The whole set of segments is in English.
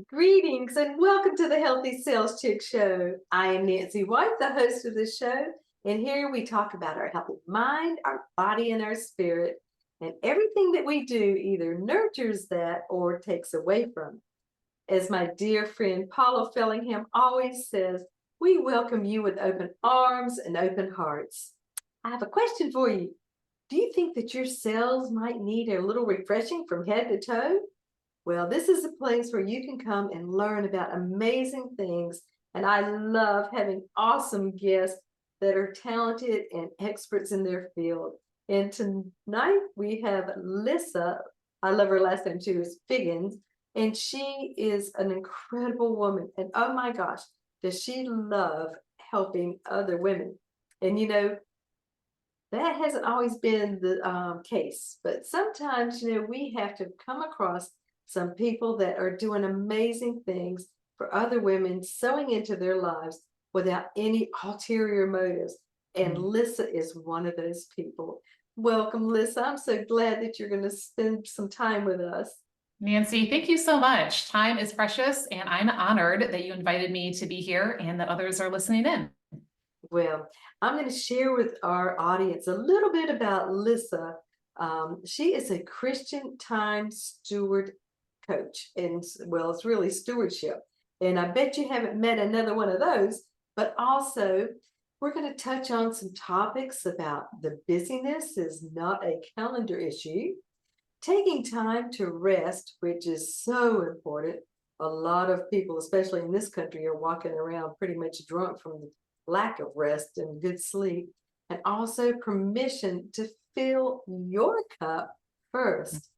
Greetings and welcome to the Healthy Sales Chick Show. I am Nancy White, the host of this show, and here we talk about our healthy mind, our body, and our spirit. And everything that we do either nurtures that or takes away from it. As my dear friend Paula Fellingham always says, we welcome you with open arms and open hearts. I have a question for you. Do you think that your cells might need a little refreshing from head to toe? Well, this is a place where you can come and learn about amazing things. And I love having awesome guests that are talented and experts in their field. And tonight we have Lissa. I love her last name too, is Figgins. And she is an incredible woman. And oh my gosh, does she love helping other women. And that hasn't always been the case. But sometimes, we have to come across some people that are doing amazing things for other women, sewing into their lives without any ulterior motives. And Lissa is one of those people. Welcome, Lissa. I'm so glad that you're going to spend some time with us. Nancy, thank you so much. Time is precious, and I'm honored that you invited me to be here and that others are listening in. Well, I'm going to share with our audience a little bit about Lissa. She is a Christian time steward coach, and well, it's really stewardship. And I bet you haven't met another one of those, but also we're going to touch on some topics about the busyness is not a calendar issue, taking time to rest, which is so important. A lot of people, especially in this country, are walking around pretty much drunk from the lack of rest and good sleep, and also permission to fill your cup first.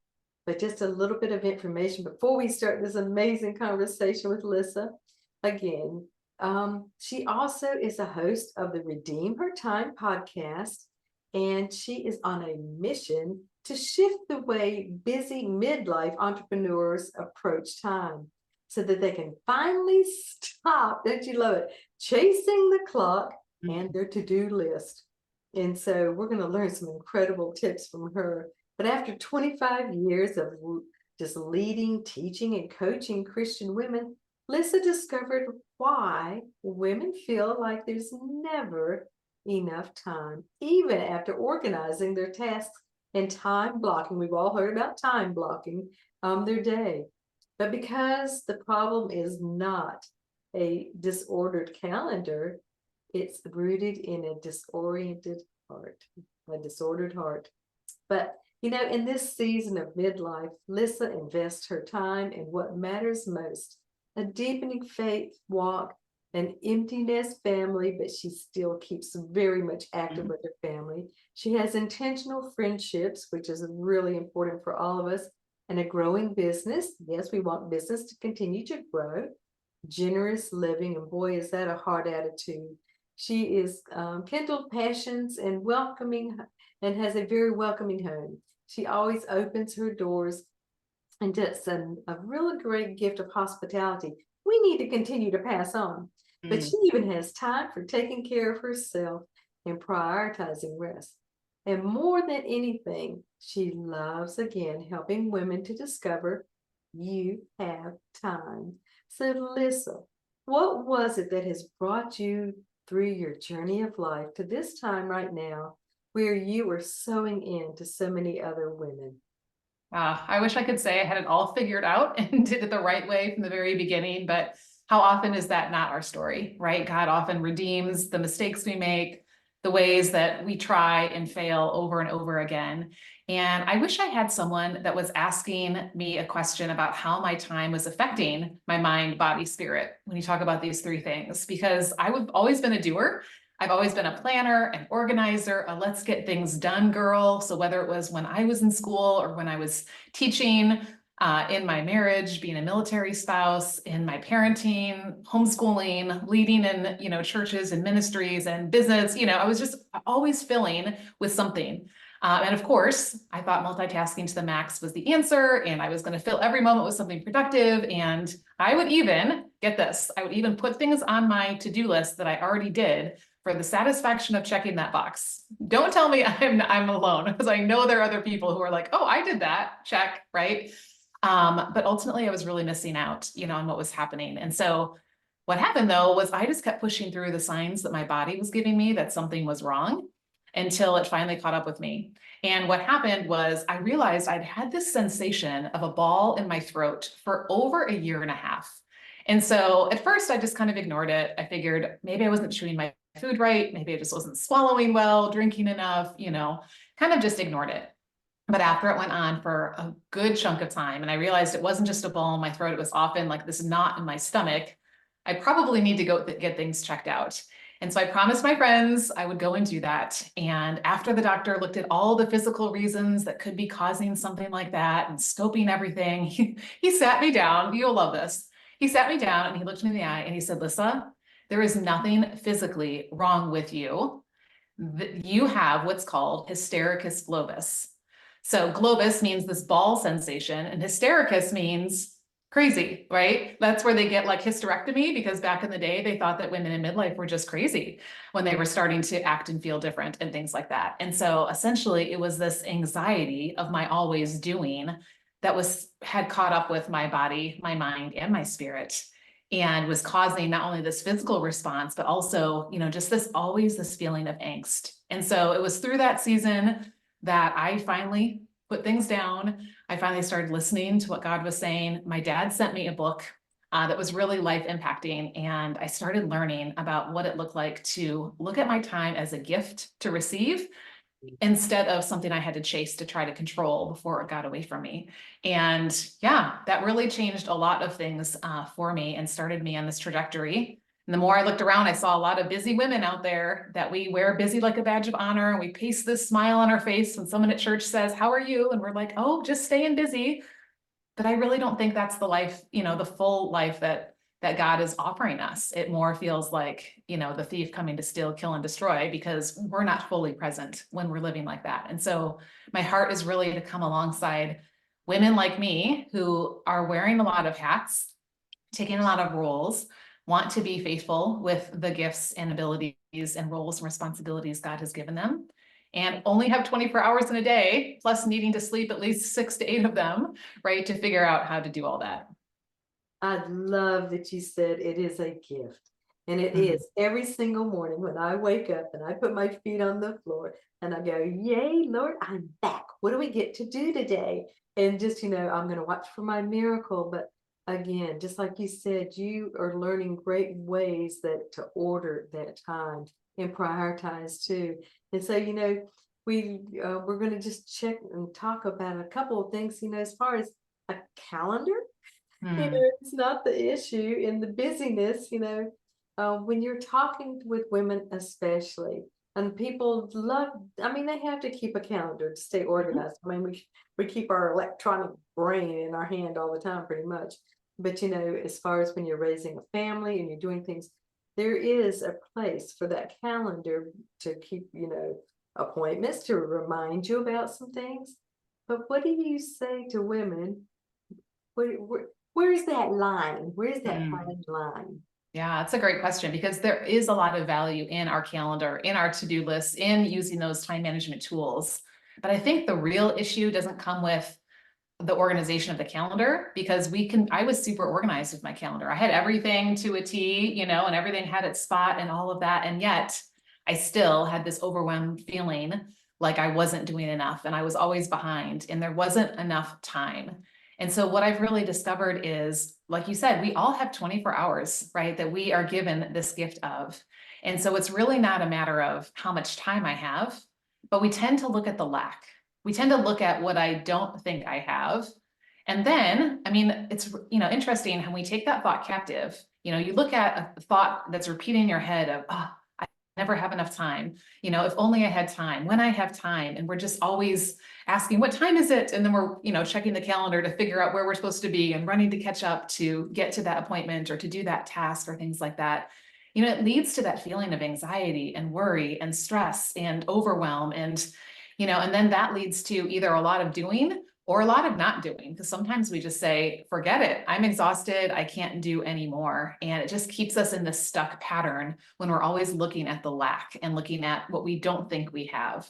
But just a little bit of information before we start this amazing conversation with Lissa. Again, she also is a host of the Redeem Her Time podcast, and she is on a mission to shift the way busy midlife entrepreneurs approach time so that they can finally stop, don't you love it, chasing the clock and their to-do list. And so we're going to learn some incredible tips from her. But after 25 years of just leading, teaching, and coaching Christian women, Lissa discovered why women feel like there's never enough time, even after organizing their tasks and time blocking. We've all heard about time blocking their day. But because the problem is not a disordered calendar, it's rooted in a disoriented heart, a disordered heart. But in this season of midlife, Lissa invests her time in what matters most, a deepening faith walk, an empty nest family, but she still keeps very much active with her family. She has intentional friendships, which is really important for all of us, and a growing business. Yes, we want business to continue to grow. Generous living, and boy, is that a hard attitude. She is kindled passions and welcoming, and has a very welcoming home. She always opens her doors, and just a really great gift of hospitality we need to continue to pass on. But she even has time for taking care of herself and prioritizing rest. And more than anything, she loves, again, helping women to discover you have time. So, Lissa, what was it that has brought you through your journey of life to this time right now where you were sewing in to so many other women? I wish I could say I had it all figured out and did it the right way from the very beginning, but how often is that not our story, right? God often redeems the mistakes we make, the ways that we try and fail over and over again. And I wish I had someone that was asking me a question about how my time was affecting my mind, body, spirit, when you talk about these three things, because I've always been a doer. I've always been a planner, an organizer, a let's get things done girl. So whether it was when I was in school or when I was teaching, in my marriage, being a military spouse, in my parenting, homeschooling, leading in, churches and ministries and business, I was just always filling with something. And of course, I thought multitasking to the max was the answer, and I was going to fill every moment with something productive. And I would even, get this, I would even put things on my to-do list that I already did for the satisfaction of checking that box. Don't tell me I'm alone, because I know there are other people who are like, oh, I did that, check, right? But ultimately I was really missing out, on what was happening. And so what happened though, was I just kept pushing through the signs that my body was giving me that something was wrong until it finally caught up with me. And what happened was I realized I'd had this sensation of a ball in my throat for over a year and a half. And so at first I just kind of ignored it. I figured maybe I wasn't chewing my food right. Maybe I just wasn't swallowing well, drinking enough, kind of just ignored it. But after it went on for a good chunk of time, and I realized it wasn't just a ball in my throat, it was often like this knot in my stomach, I probably need to go get things checked out. And so I promised my friends I would go and do that. And after the doctor looked at all the physical reasons that could be causing something like that and scoping everything, he sat me down. You'll love this. He sat me down and he looked me in the eye and he said, Lissa, there is nothing physically wrong with you. You have what's called hystericus globus. So globus means this ball sensation, and hystericus means crazy, right? That's where they get like hysterectomy, because back in the day, they thought that women in midlife were just crazy when they were starting to act and feel different and things like that. And so essentially it was this anxiety of my always doing that had caught up with my body, my mind, and my spirit, and was causing not only this physical response, but also, just always this feeling of angst. And so it was through that season that I finally put things down. I finally started listening to what God was saying. My dad sent me a book that was really life impacting. And I started learning about what it looked like to look at my time as a gift to receive instead of something I had to chase to try to control before it got away from me. And yeah, that really changed a lot of things for me and started me on this trajectory. And the more I looked around, I saw a lot of busy women out there that we wear busy like a badge of honor. And we paste this smile on our face when someone at church says, "How are you?" And we're like, "Oh, just staying busy." But I really don't think that's the life, the full life that God is offering us. It more feels like, the thief coming to steal, kill, and destroy, because we're not fully present when we're living like that. And so my heart is really to come alongside women like me who are wearing a lot of hats, taking a lot of roles, want to be faithful with the gifts and abilities and roles and responsibilities God has given them, and only have 24 hours in a day, plus needing to sleep at least 6 to 8 of them, right, to figure out how to do all that. I love that you said it is a gift. And it is every single morning when I wake up and I put my feet on the floor and I go, "Yay, Lord, I'm back. What do we get to do today?" And just, I'm going to watch for my miracle. But again, just like you said, you are learning great ways to order that time and prioritize too. And so, we're going to just check and talk about a couple of things, as far as a calendar. It's not the issue in the busyness, when you're talking with women, especially, and people love, I mean, they have to keep a calendar to stay organized. I mean, we keep our electronic brain in our hand all the time, pretty much. But, as far as when you're raising a family and you're doing things, there is a place for that calendar to keep, appointments to remind you about some things. But what do you say to women? Where's that line? Where's that fine line? Yeah, that's a great question, because there is a lot of value in our calendar, in our to-do lists, in using those time management tools. But I think the real issue doesn't come with the organization of the calendar, because I was super organized with my calendar. I had everything to a T, and everything had its spot and all of that. And yet I still had this overwhelmed feeling like I wasn't doing enough and I was always behind and there wasn't enough time. And so what I've really discovered is, like you said, we all have 24 hours, right, that we are given this gift of. And so it's really not a matter of how much time I have, but we tend to look at the lack. We tend to look at what I don't think I have. And then, I mean, it's, interesting how we take that thought captive. You look at a thought that's repeating in your head of, "Oh, I never have enough time. If only I had time, when I have time." And we're just always asking, "What time is it?" And then we're, checking the calendar to figure out where we're supposed to be and running to catch up to get to that appointment or to do that task or things like that. It leads to that feeling of anxiety and worry and stress and overwhelm. And then that leads to either a lot of doing or a lot of not doing, because sometimes we just say, "Forget it. I'm exhausted. I can't do anymore." And it just keeps us in this stuck pattern when we're always looking at the lack and looking at what we don't think we have,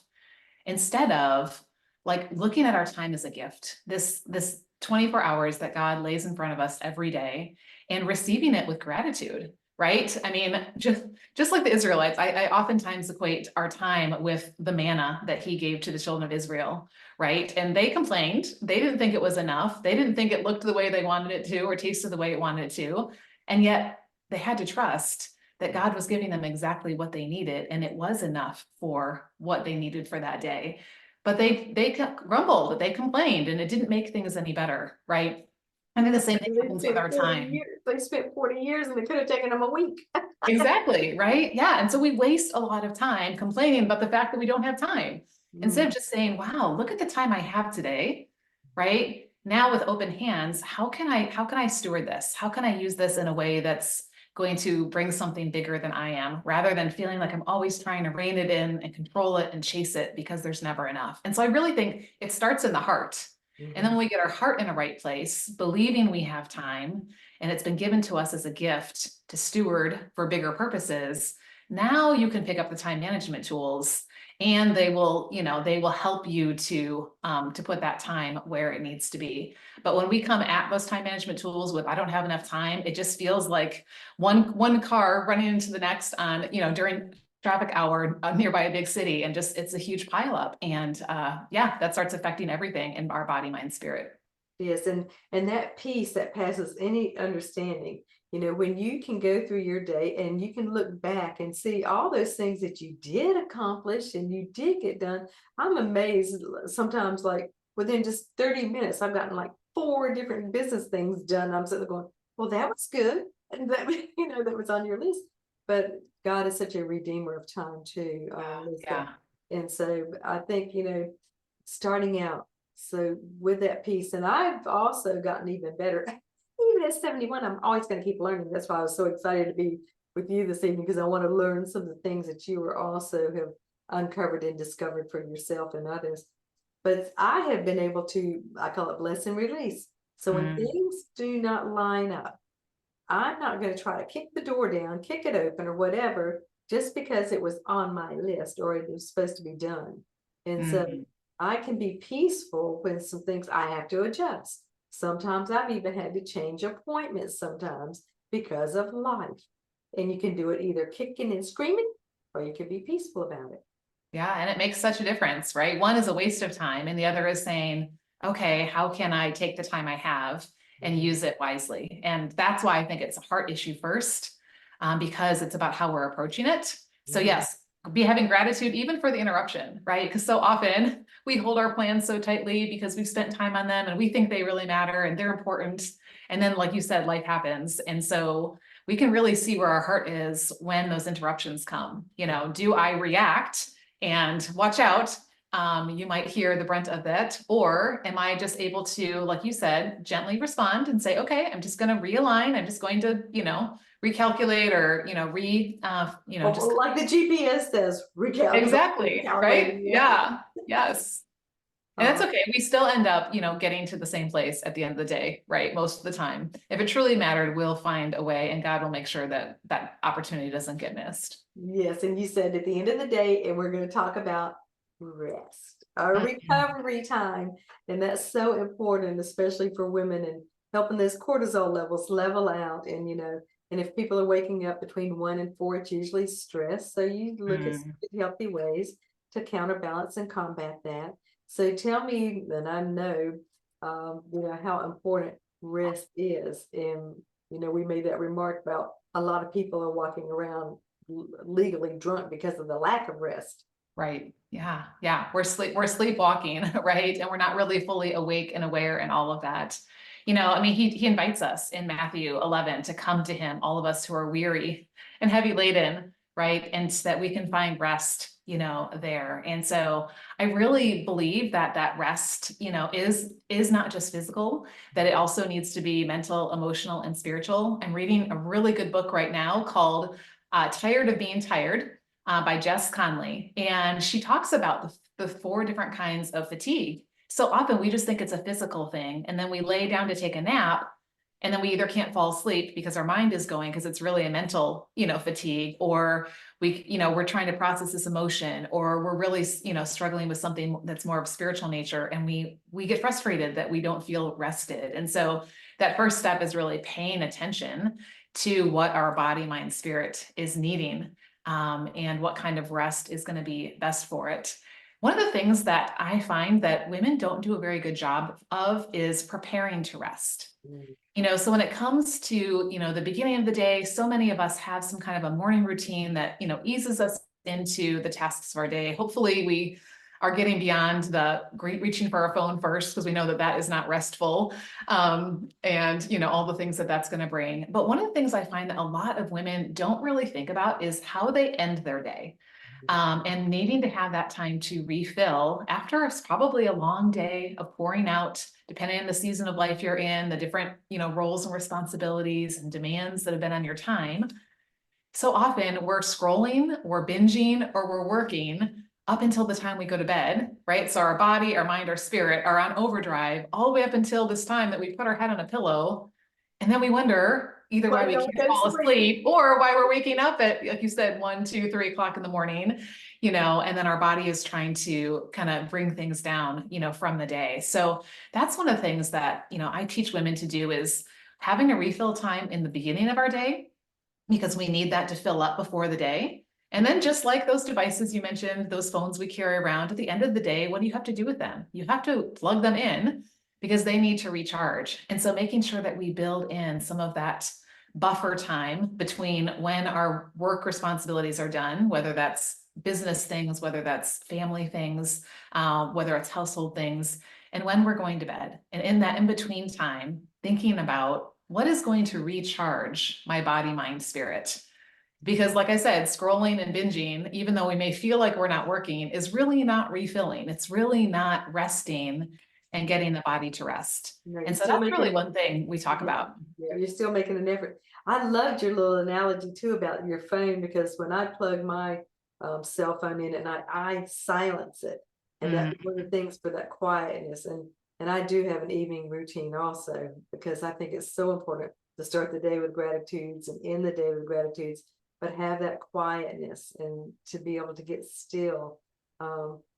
instead of like looking at our time as a gift. This 24 hours that God lays in front of us every day and receiving it with gratitude, right? I mean, just like the Israelites, I oftentimes equate our time with the manna that he gave to the children of Israel, right? And they complained. They didn't think it was enough. They didn't think it looked the way they wanted it to or tasted the way it wanted it to. And yet they had to trust that God was giving them exactly what they needed, and it was enough for what they needed for that day. But they grumbled, they complained, and it didn't make things any better, right? I think the same thing They happens with spent our 40 time. years. They spent 40 years and it could have taken them a week. Exactly, right? Yeah. And so we waste a lot of time complaining about the fact that we don't have time. Instead of just saying, wow, look at the time I have today, right? Now with open hands, how can I steward this? How can I use this in a way that's going to bring something bigger than I am, rather than feeling like I'm always trying to rein it in and control it and chase it because there's never enough. And so I really think it starts in the heart. And then when we get our heart in the right place, believing we have time and it's been given to us as a gift to steward for bigger purposes, now you can pick up the time management tools and they will help you to put that time where it needs to be. But when we come at those time management tools with, I don't have enough time, it just feels like one car running into the next on, during traffic hour nearby a big city, and just it's a huge pileup. And yeah, that starts affecting everything in our body, mind, spirit. Yes, and that peace that passes any understanding, when you can go through your day and you can look back and see all those things that you did accomplish and you did get done. I'm amazed sometimes, like within just 30 minutes, I've gotten like 4 different business things done. I'm sitting there going, well, that was good. And that, that was on your list. But God is such a redeemer of time too, Lisa. Yeah. And so I think, starting out, so with that piece, and I've also gotten even better. Even at 71, I'm always going to keep learning. That's why I was so excited to be with you this evening, because I want to learn some of the things that you are also have uncovered and discovered for yourself and others. But I have been able to, I call it bless and release. So when things do not line up, I'm not going to try to kick the door down, kick it open, or whatever, just because it was on my list or it was supposed to be done. And so I can be peaceful when some things I have to adjust. Sometimes I've even had to change appointments sometimes because of life. And you can do it either kicking and screaming, or you can be peaceful about it. Yeah, and it makes such a difference, right? One is a waste of time, and the other is saying, okay, how can I take the time I have and use it wisely? And that's why I think it's a heart issue first, because it's about how we're approaching it. So yes, be having gratitude even for the interruption, right? Because so often we hold our plans so tightly because we've spent time on them and we think they really matter and they're important. And then, like you said, life happens. And so we can really see where our heart is when those interruptions come. Do I react and watch out? You might hear the brunt of that. Or am I just able to, like you said, gently respond and say, okay, I'm just going to realign. I'm just going to, recalculate or, just like the GPS says, recalculate. exactly, right? Yeah. Yes. And that's Uh, okay. We still end up, getting to the same place at the end of the day, right? Most of the time. If it truly mattered, we'll find a way and God will make sure that that opportunity doesn't get missed. yes, and you said at the end of the day, and we're going to talk about rest, our recovery time, and that's so important, especially for women, and helping those cortisol levels level out. And if people are waking up between 1 and 4, it's usually stress. So you look at some healthy ways to counterbalance and combat that. So tell me, and I know, how important rest is. And we made that remark about a lot of people are walking around legally drunk because of the lack of rest. Right. Yeah. Yeah. We're sleepwalking, right? And we're not really fully awake and aware and all of that. I mean, he invites us in Matthew 11 to come to him, all of us who are weary and heavy laden, right? And so that we can find rest, there. And so I really believe that that rest, is not just physical, that it also needs to be mental, emotional, and spiritual. I'm reading a really good book right now called Tired of Being Tired, by Jess Conley. And she talks about the 4 different kinds of fatigue. So often we just think it's a physical thing. And then we lay down to take a nap And then we either can't fall asleep because our mind is going, because it's really a mental, fatigue, or we're trying to process this emotion, or we're really, struggling with something that's more of spiritual nature. And we get frustrated that we don't feel rested. And so that first step is really paying attention to what our body, mind, spirit is needing, and what kind of rest is going to be best for it. One of the things that I find that women don't do a very good job of is preparing to rest. Mm. So when it comes to, the beginning of the day, so many of us have some kind of a morning routine that, eases us into the tasks of our day. Hopefully we are getting beyond the great reaching for our phone first, because we know that that is not restful. And all the things that that's going to bring. But one of the things I find that a lot of women don't really think about is how they end their day. And needing to have that time to refill after it's probably a long day of pouring out, depending on the season of life you're in, the different, roles and responsibilities and demands that have been on your time. So often we're scrolling, we're binging, or we're working up until the time we go to bed, right? So our body, our mind, our spirit are on overdrive all the way up until this time that we put our head on a pillow. And then we wonder either why Why we don't can't go to fall sleep? asleep, or why we're waking up at, like you said, 1, 2, 3 o'clock in the morning, and then our body is trying to kind of bring things down, from the day. So that's one of the things that, I teach women to do, is having a refill time in the beginning of our day, because we need that to fill up before the day. And then, just like those devices you mentioned, those phones we carry around, at the end of the day, what do you have to do with them? You have to plug them in, because they need to recharge. And so making sure that we build in some of that buffer time between when our work responsibilities are done, whether that's business things, whether that's family things, whether it's household things, and when we're going to bed. And in that in-between time, thinking about what is going to recharge my body, mind, spirit. Because like I said, scrolling and binging, even though we may feel like we're not working, is really not refilling. It's really not resting and getting the body to rest. No, And you're so still that's really making, one thing we talk about. yeah, you're still making an effort. I loved your little analogy too about your phone, because when I plug my cell phone in at night, I silence it, and that's Mm. one of the things for that quietness. And I do have an evening routine also, because I think it's so important to start the day with gratitudes and end the day with gratitudes, but have that quietness and to be able to get still.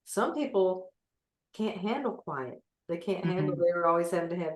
Some people can't handle quiet. They can't handle, Mhm. they're always having to have,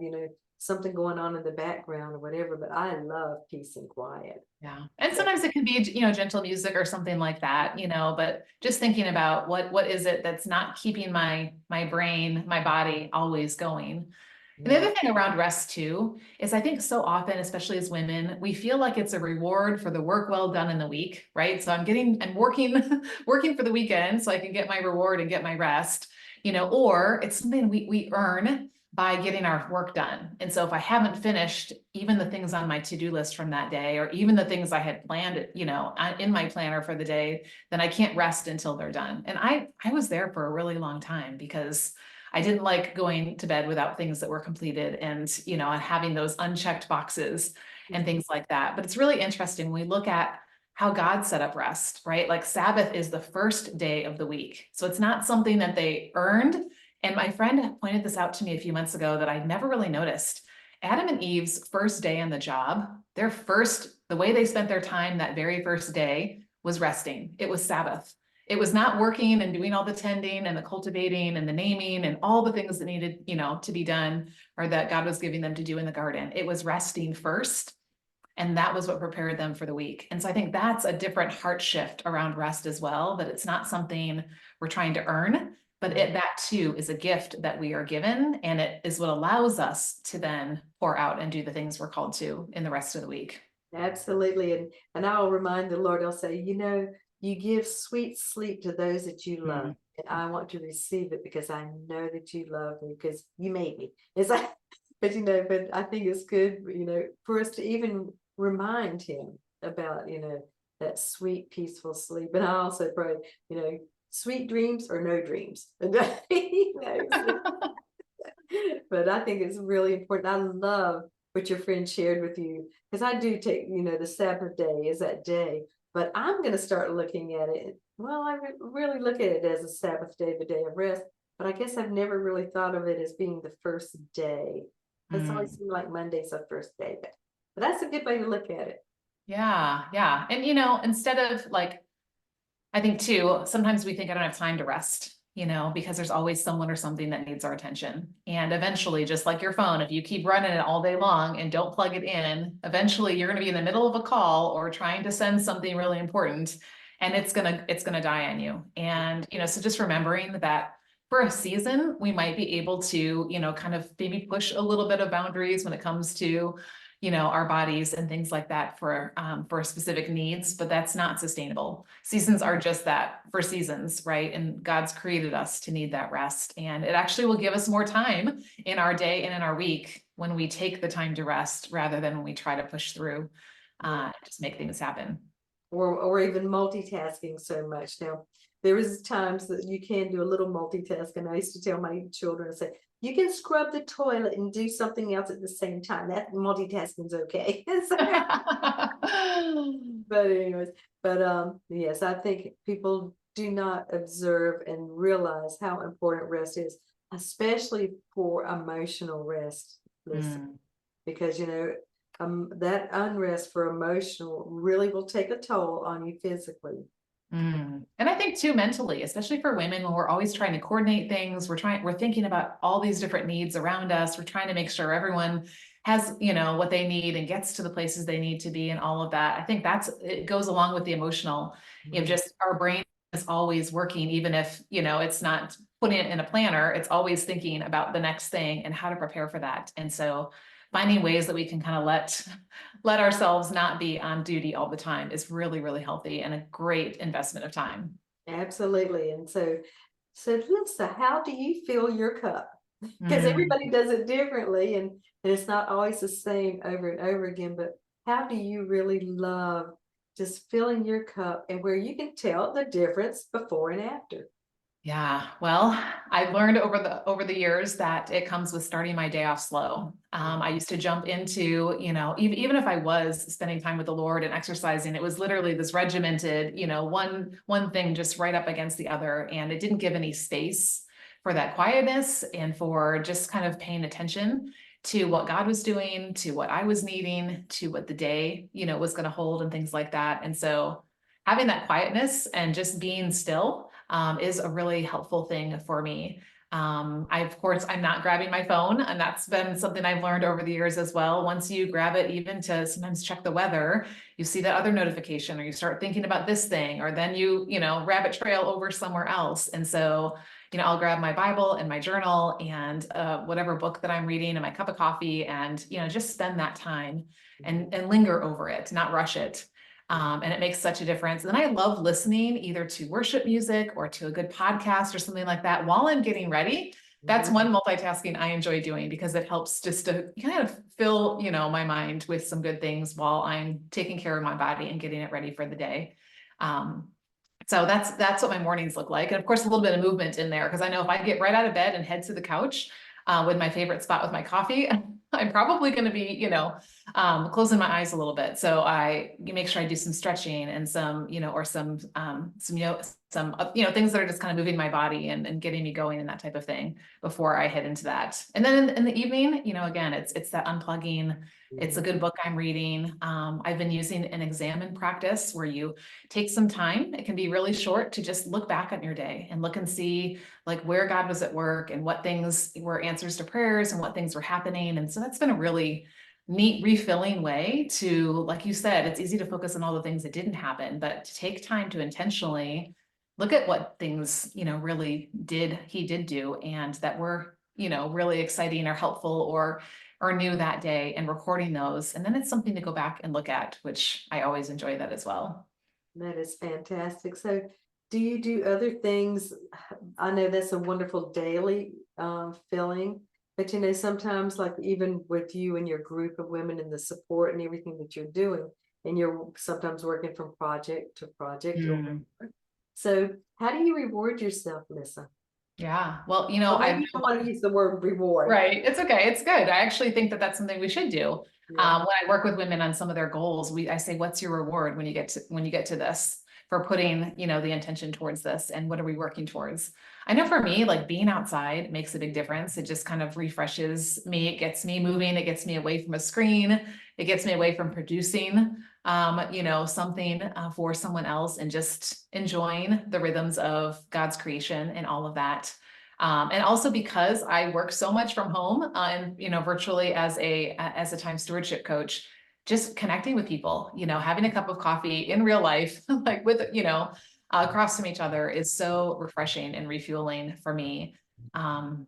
something going on in the background or whatever, but I love peace and quiet. Yeah. And So, sometimes it can be, gentle music or something like that, but just thinking about what is it that's not keeping my brain, my body always going. And the yeah. other thing around rest too is, I think so often, especially as women, we feel like it's a reward for the work well done in the week, right? So I'm working, working for the weekend so I can get my reward and get my rest, or it's something we earn by getting our work done. And so if I haven't finished even the things on my to-do list from that day, or even the things I had planned, in my planner for the day, then I can't rest until they're done. And I was there for a really long time, because I didn't like going to bed without things that were completed, and, and having those unchecked boxes and things like that. But it's really interesting when we look at how God set up rest, right? Like Sabbath is the first day of the week. So it's not something that they earned. And my friend pointed this out to me a few months ago that I'd never really noticed. Adam and Eve's first day on the job, the way they spent their time that very first day was resting. It was Sabbath. It was not working and doing all the tending and the cultivating and the naming and all the things that needed, to be done, or that God was giving them to do in the garden. It was resting first. And that was what prepared them for the week. And so I think that's a different heart shift around rest as well, that it's not something we're trying to earn, but that too is a gift that we are given. And it is what allows us to then pour out and do the things we're called to in the rest of the week. Absolutely. And I'll remind the Lord, I'll say, you give sweet sleep to those that you love. Mm. And I want to receive it because I know that you love me, because you made me. It's like, but I think it's good, for us to even remind him about, that sweet, peaceful sleep. And I also pray, sweet dreams or no dreams. He knows. But I think it's really important. I love what your friend shared with you, because I do take, the Sabbath day is that day, but I'm going to start looking at it. Well, I really look at it as a Sabbath day, the day of rest, but I guess I've never really thought of it as being the first day. It's always seemed like Monday's our first day, but that's a good way to look at it. Yeah, yeah. And instead of like, I think too, sometimes we think I don't have time to rest, because there's always someone or something that needs our attention. And eventually, just like your phone, if you keep running it all day long and don't plug it in, eventually you're going to be in the middle of a call or trying to send something really important, and it's gonna die on you. And so just remembering that for a season, we might be able to, kind of maybe push a little bit of boundaries when it comes to our bodies and things like that for specific needs, but that's not sustainable. Seasons are just that, for seasons, right? And God's created us to need that rest. And it actually will give us more time in our day and in our week when we take the time to rest rather than when we try to push through, just make things happen. Or even multitasking so much. Now, there is times that you can do a little multitasking. I used to tell my children, I say, you can scrub the toilet and do something else at the same time. That multitasking is okay. But anyways, yes, I think people do not observe and realize how important rest is, especially for emotional rest. Listen, because that unrest for emotional really will take a toll on you physically. And I think too, mentally, especially for women, when we're always trying to coordinate things, we're thinking about all these different needs around us. We're trying to make sure everyone has, what they need and gets to the places they need to be and all of that. I think it goes along with the emotional, just our brain is always working, even if, it's not putting it in a planner, it's always thinking about the next thing and how to prepare for that. And so finding ways that we can kind of let ourselves not be on duty all the time is really, really healthy and a great investment of time. Absolutely. And so Lissa, how do you fill your cup? Because everybody does it differently, and it's not always the same over and over again, but how do you really love just filling your cup and where you can tell the difference before and after? Yeah, well, I've learned over the years that it comes with starting my day off slow. I used to jump into, even if I was spending time with the Lord and exercising, it was literally this regimented, one thing just right up against the other, and it didn't give any space for that quietness and for just kind of paying attention to what God was doing, to what I was needing, to what the day, was going to hold and things like that. And so having that quietness and just being still is a really helpful thing for me. Of course, I'm not grabbing my phone, and that's been something I've learned over the years as well. Once you grab it, even to sometimes check the weather, you see that other notification, or you start thinking about this thing, or then you rabbit trail over somewhere else. And so, I'll grab my Bible and my journal and whatever book that I'm reading and my cup of coffee, and just spend that time and linger over it, not rush it. And it makes such a difference. And then I love listening either to worship music or to a good podcast or something like that while I'm getting ready. That's one multitasking I enjoy doing, because it helps just to kind of fill, my mind with some good things while I'm taking care of my body and getting it ready for the day. So that's what my mornings look like. And of course, a little bit of movement in there, because I know if I get right out of bed and head to the couch with my favorite spot with my coffee, I'm probably going to be, closing my eyes a little bit. So you make sure I do some stretching and some, or some things that are just kind of moving my body and getting me going and that type of thing before I head into that. And then in the evening, again, it's that unplugging. It's a good book I'm reading. I've been using an examine practice where you take some time. It can be really short to just look back on your day and look and see like where God was at work and what things were answers to prayers and what things were happening. And so that's been a really neat refilling way to, like you said, it's easy to focus on all the things that didn't happen, but to take time to intentionally look at what things, he did do, and that were, really exciting or helpful or new that day, and recording those. And then it's something to go back and look at, which I always enjoy that as well. That is fantastic. So do you do other things? I know that's a wonderful daily feeling, but sometimes like even with you and your group of women and the support and everything that you're doing, and you're sometimes working from project to project. So how do you reward yourself, Lissa? Yeah, well, Or maybe you don't want to use the word reward. Right. It's okay. It's good. I actually think that that's something we should do. When I work with women on some of their goals, I say, what's your reward when you get to this? for putting, the intention towards this and what are we working towards. I know for me, like being outside makes a big difference. It just kind of refreshes me. It gets me moving. It gets me away from a screen. It gets me away from producing, something for someone else and just enjoying the rhythms of God's creation and all of that. And also because I work so much from home and, virtually as a time stewardship coach, just connecting with people, having a cup of coffee in real life, like with, across from each other is so refreshing and refueling for me.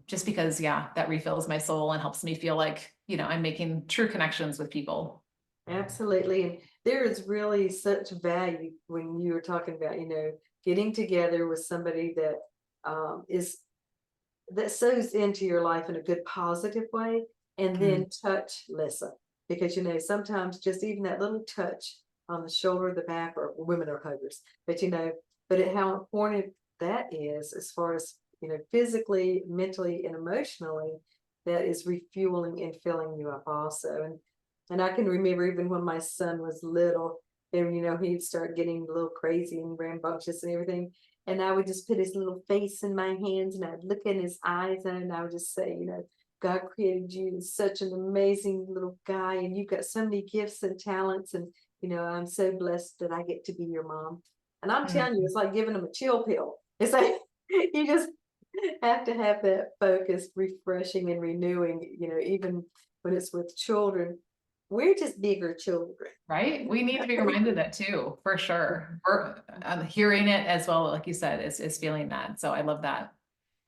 Just because, that refills my soul and helps me feel like, I'm making true connections with people. Absolutely. And there is really such value when you were talking about, getting together with somebody that is that sows into your life in a good positive way, and then touch Lissa, because sometimes just even that little touch on the shoulder, the back, or women are huggers, but how important that is as far as physically, mentally, and emotionally, that is refueling and filling you up also. And I can remember even when my son was little, and he'd start getting a little crazy and rambunctious and everything, and I would just put his little face in my hands, and I'd look in his eyes, and I would just say, God created you as such an amazing little guy, and you've got so many gifts and talents, and I'm so blessed that I get to be your mom. And I'm telling you, it's like giving them a chill pill. It's like you just have to have that focus, refreshing and renewing, even when it's with children. We're just bigger children. Right? We need to be reminded that too, for sure. Or hearing it as well, like you said, is feeling that. So I love that.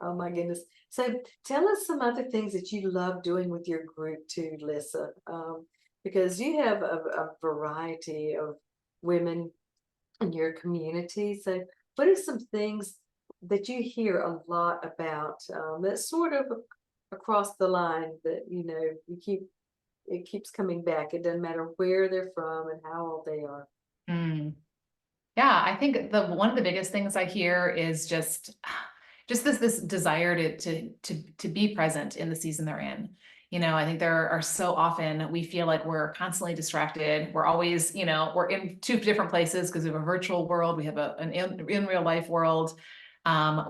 Oh my goodness. So tell us some other things that you love doing with your group too, Lissa, because you have a variety of women in your community. So what are some things that you hear a lot about, that's sort of across the line that, it keeps coming back. It doesn't matter where they're from and how old they are. Mm. Yeah, I think the one of the biggest things I hear is just this desire to be present in the season they're in. I think there are so often we feel like we're constantly distracted. We're always, we're in two different places because we have a virtual world, we have an in real life world.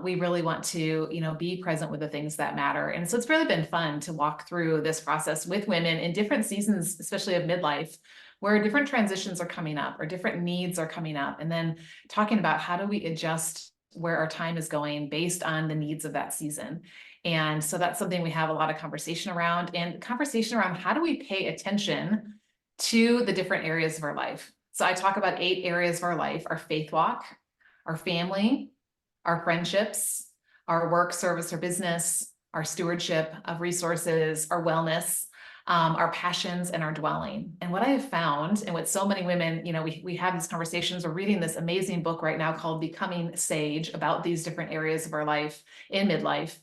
We really want to, be present with the things that matter. And so it's really been fun to walk through this process with women in different seasons, especially of midlife, where different transitions are coming up or different needs are coming up. And then talking about how do we adjust where our time is going based on the needs of that season. And so that's something we have a lot of conversation around, and conversation around how do we pay attention to the different areas of our life. So I talk about 8 areas of our life: our faith walk, our family, our friendships, our work, service, or business, our stewardship of resources, our wellness, our passions, and our dwelling. And what I have found, and what so many women, we have these conversations. We're reading this amazing book right now called Becoming Sage about these different areas of our life in midlife,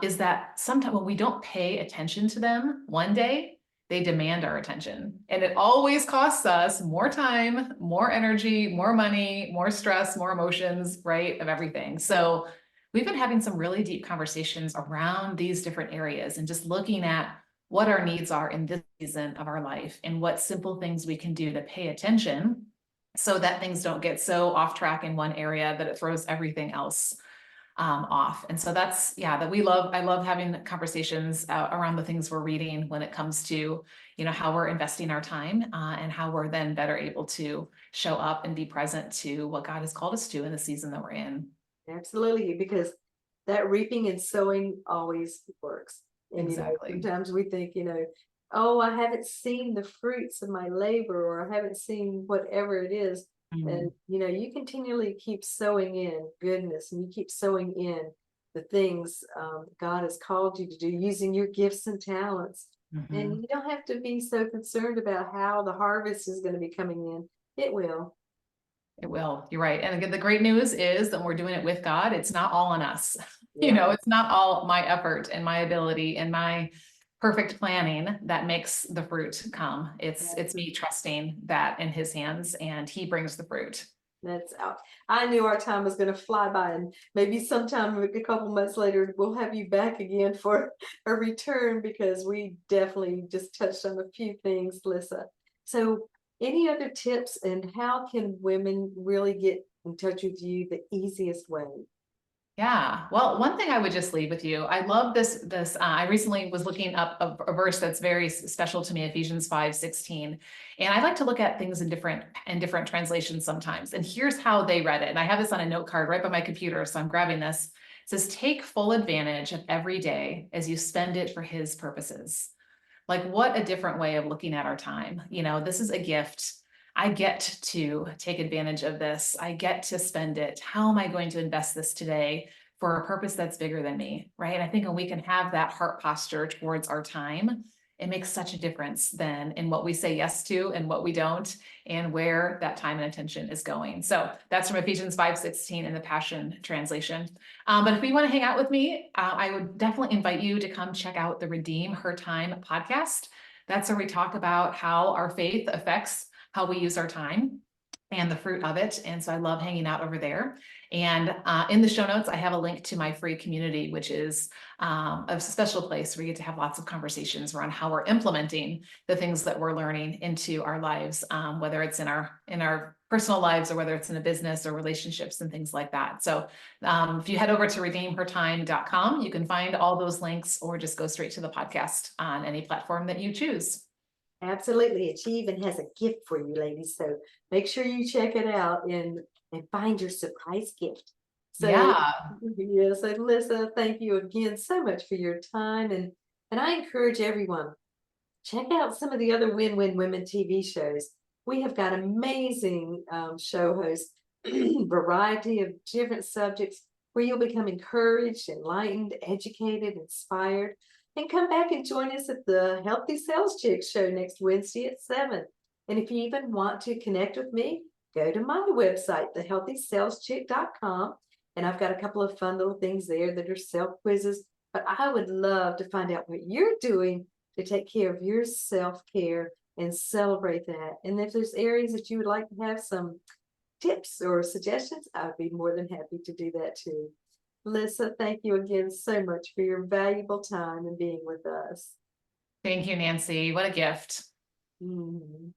is that sometimes when we don't pay attention to them, one day they demand our attention. And it always costs us more time, more energy, more money, more stress, more emotions, right? Of everything. So we've been having some really deep conversations around these different areas and just looking at what our needs are in this season of our life and what simple things we can do to pay attention so that things don't get so off track in one area that it throws everything else off. And so I love having conversations around the things we're reading when it comes to, how we're investing our time and how we're then better able to show up and be present to what God has called us to in the season that we're in. Absolutely, because that reaping and sowing always works. And Exactly. sometimes we think, oh, I haven't seen the fruits of my labor, or I haven't seen whatever it is. And Mm. you continually keep sowing in goodness, and you keep sowing in the things God has called you to do using your gifts and talents. And Mhm. you don't have to be so concerned about how the harvest is going to be coming in. It will. It will. You're right. And again, the great news is that when we're doing it with God, it's not all on us. Yeah. It's not all my effort and my ability and my perfect planning that makes the fruit come. It's me trusting that in his hands, and he brings the fruit. That's out. I knew our time was going to fly by, and maybe sometime a couple months later we'll have you back again for a return, because we definitely just touched on a few things, Lissa. So, any other tips, and how can women really get in touch with you the easiest way. Yeah. Well, one thing I would just leave with you. I love I recently was looking up a verse that's very special to me, Ephesians 5:16. And I like to look at things in different translations sometimes. And here's how they read it. And I have this on a note card right by my computer. So I'm grabbing this. It says, take full advantage of every day as you spend it for his purposes. Like, what a different way of looking at our time. This is a gift. I get to take advantage of this. I get to spend it. How am I going to invest this today for a purpose that's bigger than me? Right. I think when we can have that heart posture towards our time, it makes such a difference then in what we say yes to and what we don't, and where that time and attention is going. So that's from Ephesians 5:16 in the Passion Translation. But if you want to hang out with me, I would definitely invite you to come check out the Redeem Her Time podcast. That's where we talk about how our faith affects how we use our time and the fruit of it. And so I love hanging out over there. And in the show notes, I have a link to my free community, which is a special place where you get to have lots of conversations around how we're implementing the things that we're learning into our lives, whether it's in our personal lives or whether it's in a business or relationships and things like that. So if you head over to redeemhertime.com, you can find all those links, or just go straight to the podcast on any platform that you choose. Absolutely. And she even has a gift for you, ladies. So make sure you check it out and find your surprise gift. So Yeah. yes, and Lissa, thank you again so much for your time. And I encourage everyone, check out some of the other Win-Win Women TV shows. We have got amazing show hosts, variety of different subjects where you'll become encouraged, enlightened, educated, inspired. And come back and join us at the Healthy Sales Chick show next Wednesday at 7. And if you even want to connect with me, go to my website, thehealthysaleschick.com. And I've got a couple of fun little things there that are self quizzes. But I would love to find out what you're doing to take care of your self-care and celebrate that. And if there's areas that you would like to have some tips or suggestions, I would be more than happy to do that too. Lissa, thank you again so much for your valuable time and being with us. Thank you, Nancy. What a gift. Mhm.